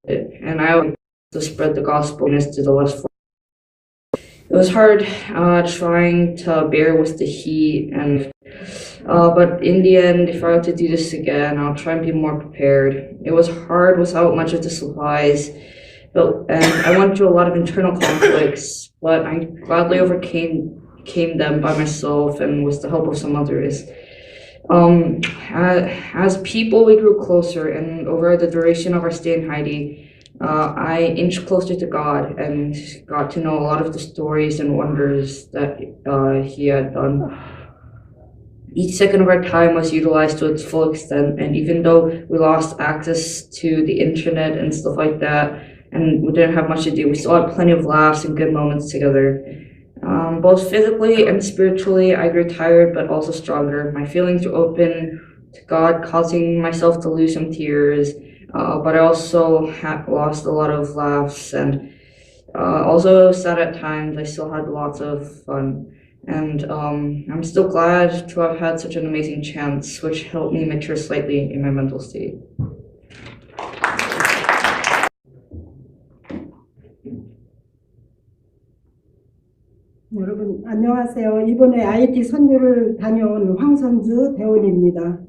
And I wanted to spread the gospel to the West. It was hard trying to bear with the heat, and but in the end, if I were to do this again, I'll try and be more prepared. It was hard without much of the supplies, and I went through a lot of internal conflicts, but I gladly overcame them by myself and with the help of some others. As people, we grew closer, and over the duration of our stay in Haiti, I inched closer to God and got to know a lot of the stories and wonders that He had done. Each second of our time was utilized to its full extent, and even though we lost access to the internet and stuff like that, and we didn't have much to do, we still had plenty of laughs and good moments together. Both physically and spiritually, I grew tired but also stronger. My feelings were open to God, causing myself to lose some tears. But I also lost a lot of laughs, and also sad at times. I still had lots of fun, and I'm still glad to have had such an amazing chance, which helped me mature slightly in my mental state. 여러분 안녕하세요. 이번에 IT 선교를 다녀온 황선주 대원입니다.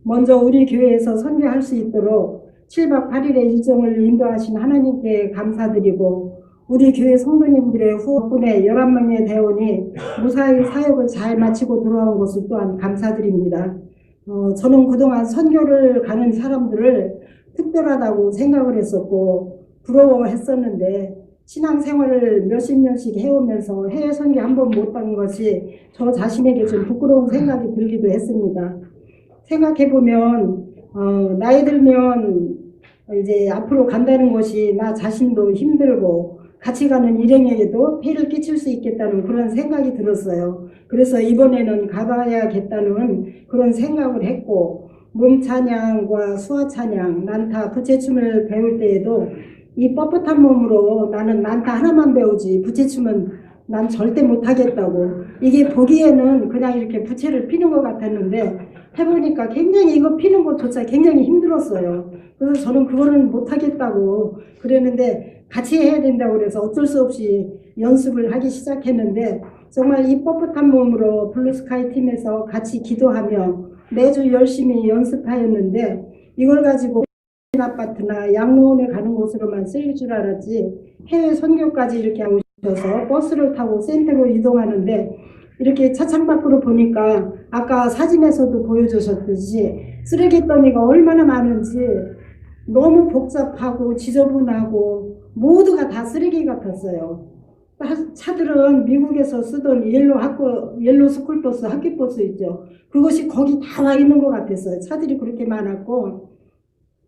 먼저 우리 교회에서 선교할 수 있도록 7박 8일의 일정을 인도하신 하나님께 감사드리고, 우리 교회 성도님들의 후원 덕분에 11명의 대원이 무사히 사역을 잘 마치고 돌아온 것을 또한 감사드립니다. 저는 그동안 선교를 가는 사람들을 특별하다고 생각을 했었고 부러워했었는데, 신앙생활을 몇십 년씩 해오면서 해외 선교 한 번 못 간 것이 저 자신에게 좀 부끄러운 생각이 들기도 했습니다. 생각해보면 나이 들면 이제 앞으로 간다는 것이 나 자신도 힘들고 같이 가는 일행에게도 폐를 끼칠 수 있겠다는 그런 생각이 들었어요. 그래서 이번에는 가봐야겠다는 그런 생각을 했고, 몸찬양과 수화찬양, 난타, 부채춤을 배울 때에도 이 뻣뻣한 몸으로 나는 난타 하나만 배우지 부채춤은 난 절대 못하겠다고, 이게 보기에는 그냥 이렇게 부채를 피는 것 같았는데 해보니까 굉장히 이거 피는 것조차 굉장히 힘들었어요. 그래서 저는 그거는 못하겠다고 그랬는데 같이 해야 된다고 그래서 어쩔 수 없이 연습을 하기 시작했는데, 정말 이 뻣뻣한 몸으로 블루스카이 팀에서 같이 기도하며 매주 열심히 연습하였는데, 이걸 가지고 아파트나 양로원에 가는 곳으로만 쓰일 줄 알았지 해외 선교까지 이렇게 오셔서 버스를 타고 센터로 이동하는데, 이렇게 차창 밖으로 보니까 아까 사진에서도 보여주셨듯이 쓰레기 더미가 얼마나 많은지, 너무 복잡하고 지저분하고 모두가 다 쓰레기 같았어요. 차들은 미국에서 쓰던 옐로 스쿨버스, 학교버스 있죠. 그것이 거기 다 와 있는 것 같았어요. 차들이 그렇게 많았고,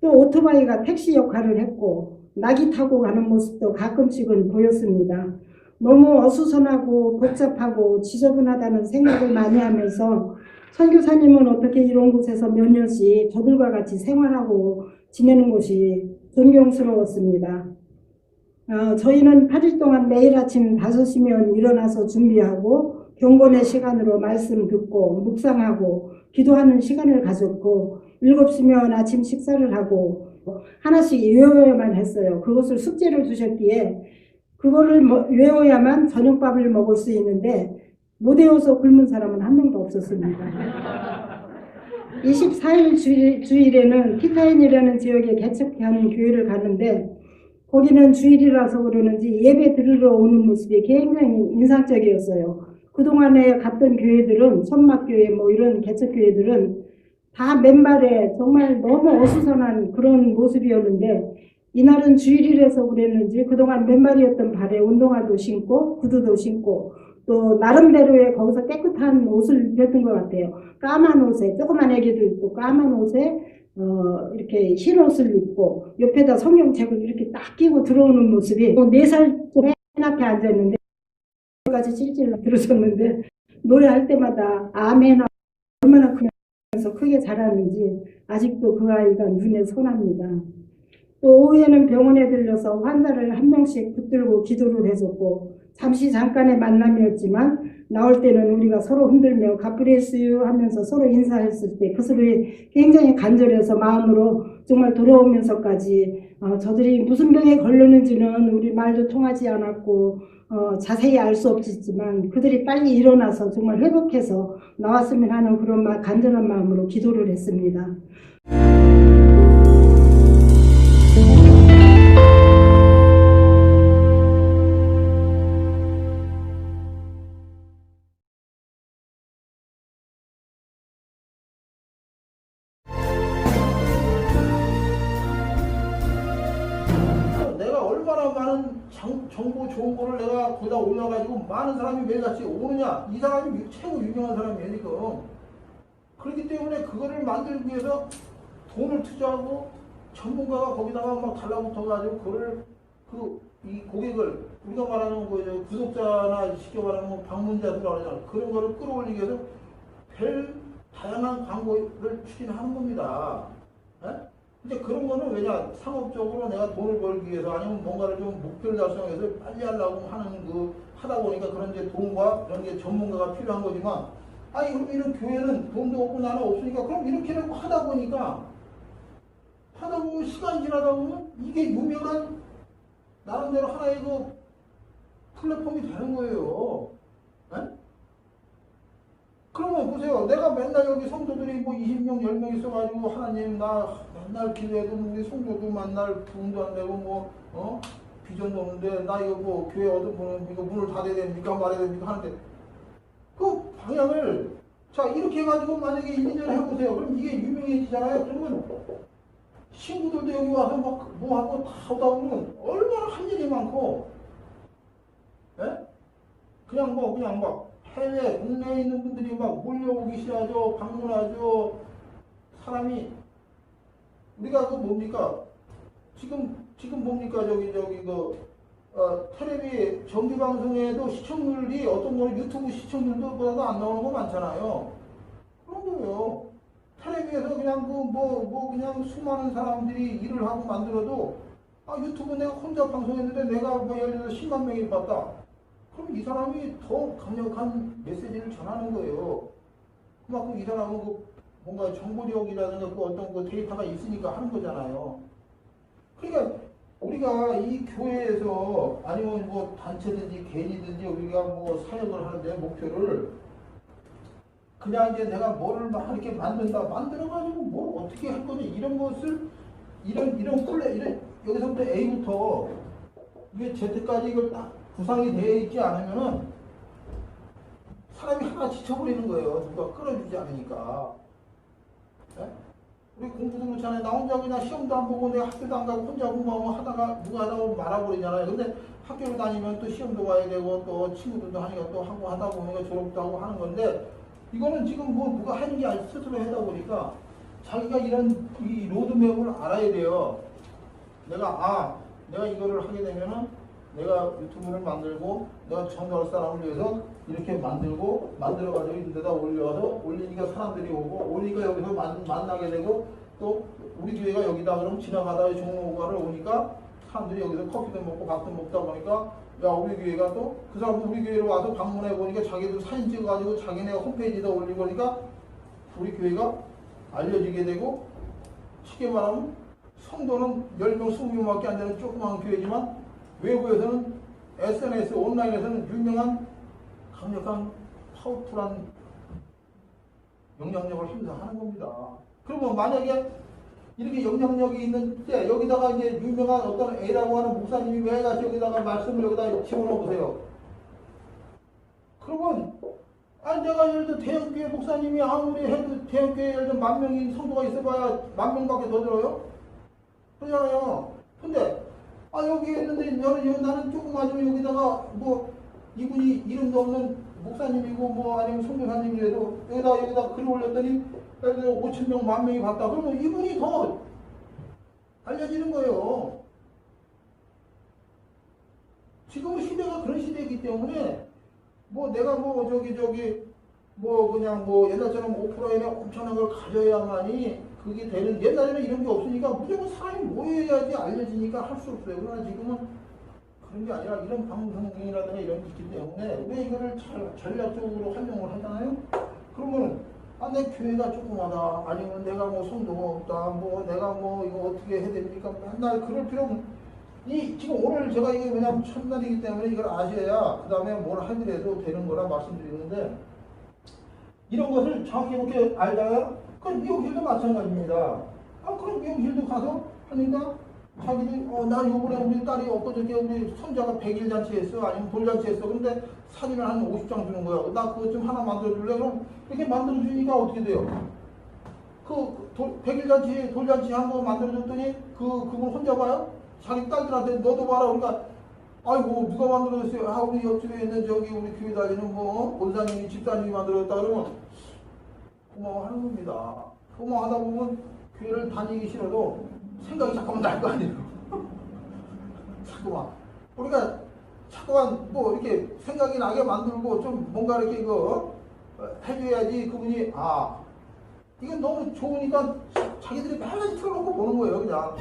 또 오토바이가 택시 역할을 했고, 낙이 타고 가는 모습도 가끔씩은 보였습니다. 너무 어수선하고 복잡하고 지저분하다는 생각을 많이 하면서, 선교사님은 어떻게 이런 곳에서 몇 년씩 저들과 같이 생활하고 지내는 것이 존경스러웠습니다. 저희는 8일 동안 매일 아침 5시면 일어나서 준비하고 경건의 시간으로 말씀 듣고 묵상하고 기도하는 시간을 가졌고, 7시면 아침 식사를 하고 하나씩 외워야만 했어요. 그것을 숙제를 주셨기에 그거를 외워야만 저녁밥을 먹을 수 있는데 못 외워서 굶은 사람은 한 명도 없었습니다. 24일 주일에는 티타인이라는 지역에 개척하는 교회를 가는데, 거기는 주일이라서 그러는지 예배 들으러 오는 모습이 굉장히 인상적이었어요. 그동안에 갔던 교회들은 천막교회 뭐 이런 개척교회들은 다 맨발에 정말 너무 어수선한 그런 모습이었는데, 이날은 주일이라서 그랬는지 그동안 맨발이었던 발에 운동화도 신고 구두도 신고 또 나름대로의 거기서 깨끗한 옷을 입었던 것 같아요. 까만 옷에, 조그만 애기도 있고 까만 옷에 이렇게 흰 옷을 입고 옆에다 성경책을 이렇게 딱 끼고 들어오는 모습이, 4살 맨 앞에 앉았는데 까지 찔찔 들으셨는데 노래할 때마다 아멘 얼마나 크게 잘하는지 아직도 그 아이가 눈에 선합니다. 또 오후에는 병원에 들려서 환자를 한 명씩 붙들고 기도를 해줬고, 잠깐의 만남이었지만 나올 때는 우리가 서로 흔들며 갓브레스유 하면서 서로 인사했을 때 그 소리 굉장히 간절해서 마음으로 정말 돌아오면서까지 저들이 무슨 병에 걸렸는지는 우리 말도 통하지 않았고 자세히 알 수 없지만 그들이 빨리 일어나서 정말 회복해서 나왔으면 하는 그런 간절한 마음으로 기도를 했습니다. 내가 얼마나 많은 정보 좋은 거를 내가 거기다 올려가지고 많은 사람이 매일같이 오느냐. 이 사람이 최고 유명한 사람이에요 지금. 그렇기 때문에 그거를 만들기 위해서 돈을 투자하고 전문가가 거기다가 막 달라붙어가지고 그거를 이 고객을 우리가 말하는 거죠. 구독자나 쉽게 말하면 방문자들이라고 하잖아요. 그런 거를 끌어올리기 위해서 별 다양한 광고를 추진하는 겁니다. 에? 근데 그런 거는 왜냐, 상업적으로 내가 돈을 벌기 위해서 아니면 뭔가를 좀 목표를 달성해서 빨리 하려고 하는 하다 보니까 그런 이제 돈과 그런 게 전문가가 필요한 거지만, 아니 그럼 이런 교회는 돈도 없고 나는 없으니까 그럼 이렇게라고 하다 보면 시간이 지나다 보면 이게 유명한 나름대로 하나의 그 플랫폼이 되는 거예요. 에? 그러면 보세요. 내가 맨날 여기 성도들이 뭐 20명, 10명 있어가지고 하나님 나 맨날 기도해도 우리 성도도 만날 돈도 안 내고 비전도 없는데 나 이거 뭐 교회 어떤 분은 이거 문을 닫아야 됩니까 말아야 됩니까 하는데 그 방향을 자 이렇게 해가지고 만약에 1, 2년 해보세요. 그럼 이게 유명해지잖아요. 그러면 친구들도 여기 와서 막 뭐 하고 다 하다 보면 얼마나 할 일이 많고, 예? 그냥 막 해외, 국내에 있는 분들이 막 몰려오기 시작하죠. 방문하죠. 사람이 우리가 그 뭡니까? 지금 뭡니까 저기 텔레비 정규 방송에도 시청률이 어떤 거는 유튜브 시청률보다도 안 나오는 거 많잖아요. 그런 거예요. 텔레비에서 그냥 그냥 수많은 사람들이 일을 하고 만들어도 유튜브 내가 혼자 방송했는데 내가 뭐 예를 들어서 10만 명이 봤다. 그럼 이 사람이 더 강력한 메시지를 전하는 거예요. 그만큼 이 사람은 뭔가 정보력이라든가 어떤 데이터가 있으니까 하는 거잖아요. 그러니까 우리가 이 교회에서 아니면 뭐 단체든지 개인이든지 우리가 뭐 사역을 하는데 목표를 그냥 이제 내가 뭐를 막 이렇게 만들어가지고 뭘 어떻게 할 거냐 이런 것을 이런 플레이 여기서부터 A부터 이게 Z까지 이걸 딱 구상이 되어 있지 않으면은 사람이 하나 지쳐버리는 거예요. 누가 끌어주지 않으니까. 네? 우리 공부도 그렇잖아요. 나 혼자 그냥 시험도 안 보고 내가 학교도 안 가고 혼자 공부하고 하다가 누가 하다 보면 말아버리잖아요. 근데 학교를 다니면 또 시험도 봐야 되고 또 친구들도 하니까 또 하고 하다 보니까 졸업도 하고 하는 건데 이거는 지금 누가 하는 게 아니라 스스로 하다 보니까 자기가 이 로드맵을 알아야 돼요. 내가 이거를 하게 되면은 내가 유튜브를 만들고 내가 전도할 사람을 위해서 이렇게 만들어가지고 이런 데다 올리니까 사람들이 오고 올리니까 여기서 만나게 되고 또 우리 교회가 여기다 그럼 지나가다 종로가를 오니까 사람들이 여기서 커피도 먹고 밥도 먹다 보니까 야 우리 교회가 또 그 사람도 우리 교회로 와서 방문해 보니까 자기들 사진 찍어가지고 자기네가 홈페이지에다 올리고 그러니까 우리 교회가 알려지게 되고 쉽게 말하면 성도는 10명, 20명밖에 안 되는 조그마한 교회지만 외부에서는 SNS, 온라인에서는 유명한 강력한 파워풀한 영향력을 행사하는 겁니다. 그러면 만약에 이렇게 영향력이 있는데 여기다가 이제 유명한 어떤 A라고 하는 목사님이 왜 같이 여기다가 말씀을 여기다 집어넣어 보세요. 그러면 내가 예를 들어 대형교회 목사님이 아무리 해도 대형교회 예를 들어 10,000명이 성도가 있어봐야 10,000명밖에 더 들어요? 그러잖아요. 근데 여기 있는데 나는 조금 맞으면 여기다가 이분이 이름도 없는 목사님이고 아니면 선교사님이라도 여기다 글을 올렸더니 예를 들어 5,000명, 10,000명이 봤다. 그러면 이분이 더 알려지는 거예요. 지금은 시대가 그런 시대이기 때문에 내가 그냥 옛날처럼 오프라인에 엄청난 걸 가져야만이 그게 되는 옛날에는 이런 게 없으니까 무조건 사람이 모여야지 알려지니까 할 수 없어요. 그러나 지금은 그런 게 아니라 이런 방송이라든가 이런 게 있기 때문에 왜 이거를 전략적으로 활용을 하잖아요. 그러면 내 교회가 조그마다 아니면 내가 성도가 없다 내가 이거 어떻게 해야 됩니까? 맨날 그럴 필요는 지금 오늘 제가 이게 왜냐면 첫날이기 때문에 이걸 아셔야 그 다음에 뭘 하더라도 되는 거라 말씀드리는데 이런 것을 정확히 이렇게 알다가 그럼 미용실도 마찬가지입니다. 그럼 미용실도 가서 하니까 자기들이 나 요번에 우리 딸이 엊그저께 우리 손자가 100일 잔치 했어 아니면 돌잔치 했어. 근데 사진을 한 50장 주는 거야. 나 그것 좀 하나 만들어 줄래? 그럼 이렇게 만들어 주니까 어떻게 돼요? 100일 잔치 돌잔치 한 거 만들어 줬더니 그분 혼자 봐요? 자기 딸들한테 너도 봐라. 그러니까 아이고 누가 만들어줬어요? 우리 옆집에 있는 우리 교회 다니는 원사님이 집사님이 만들었다 그러면 고마워하는 겁니다. 고마워하다 보면 교회를 다니기 싫어도 생각이 잠깐만 날 거 아니에요. 자꾸만 우리가 자꾸만 이렇게 생각이 나게 만들고 좀 뭔가 이렇게 해줘야지 그분이 이건 너무 좋으니까 자기들이 매일 틀어놓고 보는 거예요 그냥.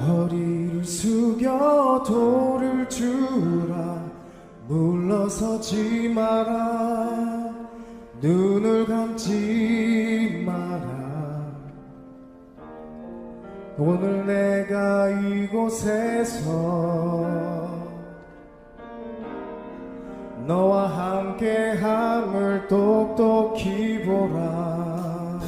허리를 숙여 돌을 주라 물러서지 마라 눈을 감지 마라 오늘 내가 이곳에서 너와 함께함을 똑똑히 보라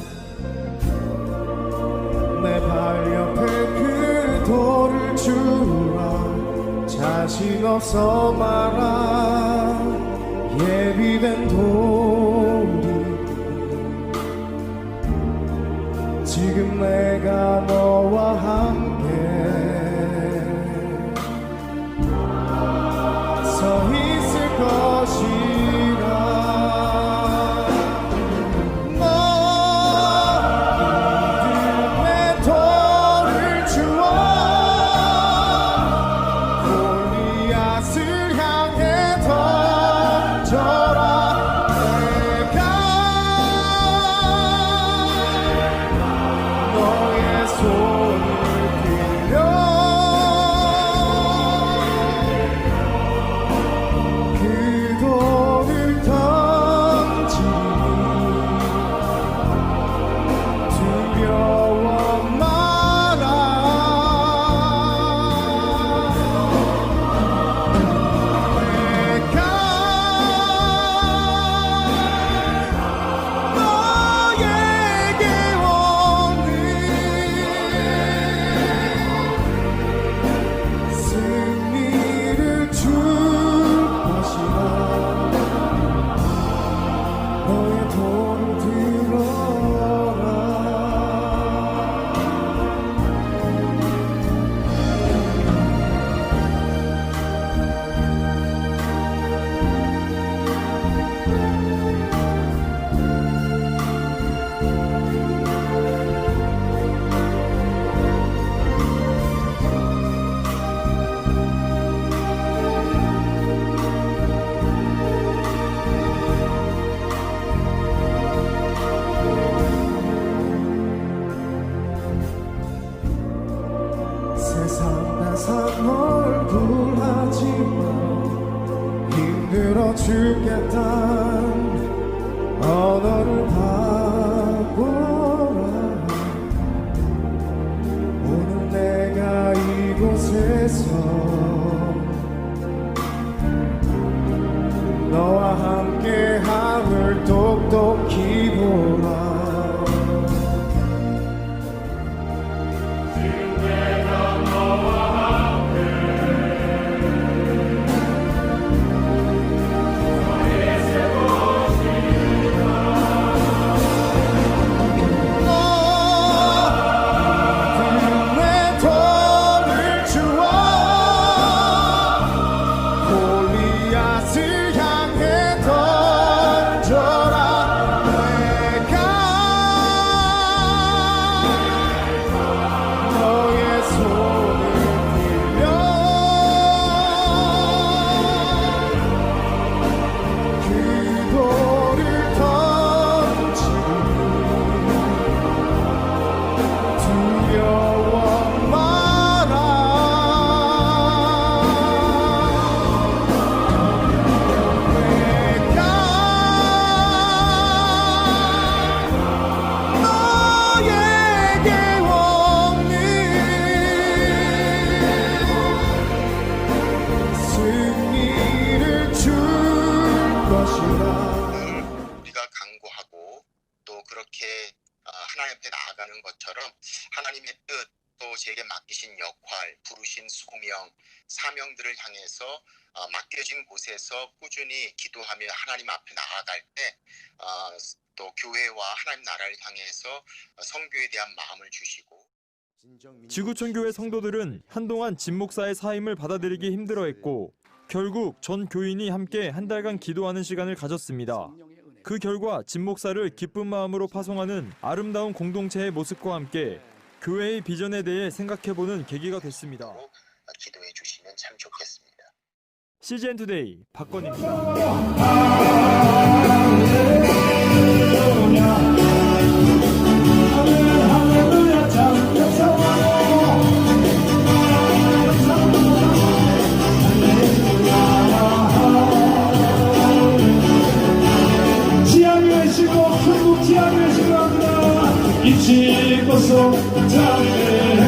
내 발 옆에 그 돌을 주라 자신 없어 마라 예비된 돌이 지금 내가 너와 함께 서 있을 것이라 위해서 너와 함께 하늘 똑똑히 보라. 우리가 강구하고 또 그렇게 하나님 앞에 나아가는 것처럼 하나님의 뜻, 또 제게 맡기신 역할, 부르신 소명, 사명들을 향해서 맡겨진 곳에서 꾸준히 기도하며 하나님 앞에 나아갈 때 또 교회와 하나님 나라를 향해서 선교에 대한 마음을 주시고, 지구촌 교회 성도들은 한동안 진 목사의 사임을 받아들이기 힘들어했고 결국 전 교인이 함께 한 달간 기도하는 시간을 가졌습니다. 그 결과 진 목사를 기쁜 마음으로 파송하는 아름다운 공동체의 모습과 함께 교회의 비전에 대해 생각해보는 계기가 됐습니다. 기도해 주시면 참 좋겠습니다. CGN 투데이 박건입니다. 지하교회 시고 한국 지하교회 시고 합니다. 이 지고서 장례